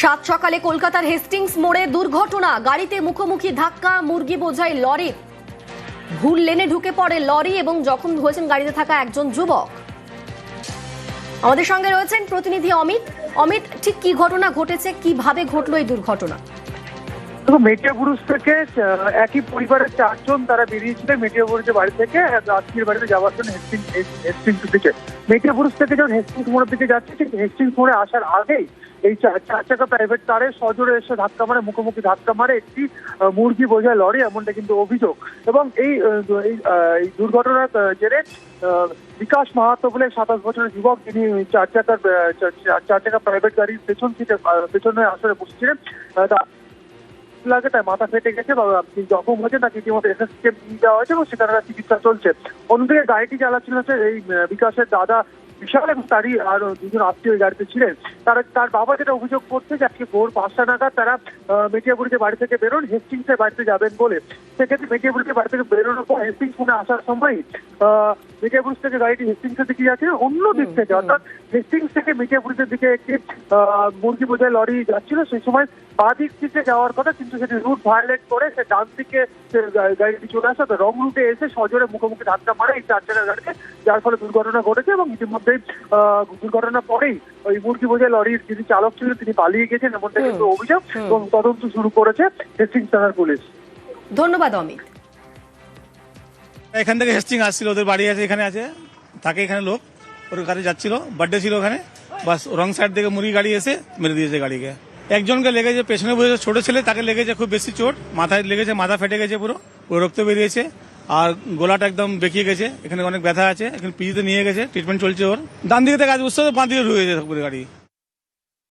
সাত সকালে কলকাতার হেস্টিংস মোড়ে দুর্ঘটনা, গাড়িতে মুখোমুখি ধাক্কা মুরগি বোঝাই লরির। ভুল লেনে ঢুকে পড়ে লরি এবং জখম হয়েছেন গাড়িতে থাকা একজন যুবক। আমাদের সঙ্গে রয়েছেন প্রতিনিধি অমিত। অমিত, ঠিক কি ঘটনা ঘটেছে, কিভাবে ঘটলো এই দুর্ঘটনা? মেটিয়াবুরুজ থেকে একই পরিবারের চারজন তারা বেরিয়েছিলেন মেটিয়াবুরুজের বাড়ি থেকে আত্মীয়ের বাড়িতে যাওয়ার জন্য হেস্টিংস দিকে। মেটিয়াবুরুজ থেকে যখন হেস্টিংস মোড়ের দিকে যাচ্ছে, ঠিক হেস্টিংস মোড়ে আসার আগেই এই চার চাকা প্রাইভেট কারে সজোরে এসে ধাক্কা মারে, মুখোমুখি ধাক্কা মারে একটি মুরগি বোঝায় লরি, এমনটা কিন্তু অভিযোগ। এবং এই দুর্ঘটনার জেরে বিকাশ মাহাতো বলে 27 বছরের যুবক, যিনি চার চাকা প্রাইভেট গাড়ির পেছন সিটে পেছনে আসলে বসেছিলেন, লাগে তাই মাথা ফেটে গেছে বা জখম হয়েছে, তাকে ইতিমধ্যে এসএসকে নিয়ে যাওয়া হয়েছে এবং সেখানে চিকিৎসা চলছে। অন্যদিকে গাড়িটি চালাচ্ছিল হচ্ছে এই বিকাশের দাদা বিশাল এবং তারই আর দুজন আত্মীয় গাড়িতে ছিলেন। তার বাবা যেটা অভিযোগ করছে যে আজকে ভোর 5টা নাগাদ তারা মেটিয়াবুরুজের বাড়ি থেকে বেরোন হেস্টিংসের বাড়িতে যাবেন বলে। সেক্ষেত্রে মেটিয়াবুরুজের বাড়ি থেকে বেরোনোর পর হেস্টিংস মোড়ে আসার সময় মেটিয়াবুরুজ থেকে গাড়িটি হেস্টিংসের দিকে যাচ্ছে, অন্য দিক থেকে অর্থাৎ হেস্টিংস থেকে মেটিয়াবুরুজের দিকে একটি মুরগি বোঝাই লরি যাচ্ছিল। সেই সময় বাঁ দিক থেকে যাওয়ার কথা, কিন্তু সেটি রুট ভায়োলেট করে সে ডান দিকে গাড়িটি চলে আসে, রং রুটে এসে সজোরে মুখোমুখি ধাক্কা মারে এই চার চাকার গাড়িতে, যার ফলে দুর্ঘটনা ঘটেছে। এবং ইতিমধ্যে দুর্ঘটনার পরেই ওই মুরগি বোঝাই লরির যিনি চালক ছিলেন তিনি পালিয়ে গেছেন, এমনটা কিন্তু অভিযোগ এবং তদন্ত শুরু করেছে হেস্টিংস থানার পুলিশ। ধন্যবাদ অমিত। এখান থেকে হেস্টিং আসছিল, ওদের বাড়ি আছে এখানে আছে, তাকে এখানে লোক ওর কাছে যাচ্ছিল, বার্থডে ছিল ওখানে, বাস রং সাইড থেকে মুরগি গাড়ি এসে মেরে দিয়েছে গাড়িকে। একজনকে লেগেছে, পেছনে বসে ছোট ছেলে, তাকে লেগেছে খুব বেশি চোট, মাথায় লেগেছে, মাথা ফেটে গেছে, পুরো রক্ত বেরিয়েছে আর গোলাটা একদম বেঁকিয়ে গেছে, এখানে অনেক ব্যথা আছে, এখানে পিজিতে নিয়ে গেছে, ট্রিটমেন্ট চলছে ওর। ডান দিকে থেকে কাজ বুঝতে বাঁ দিকে ঢুকে গেছে গাড়ি।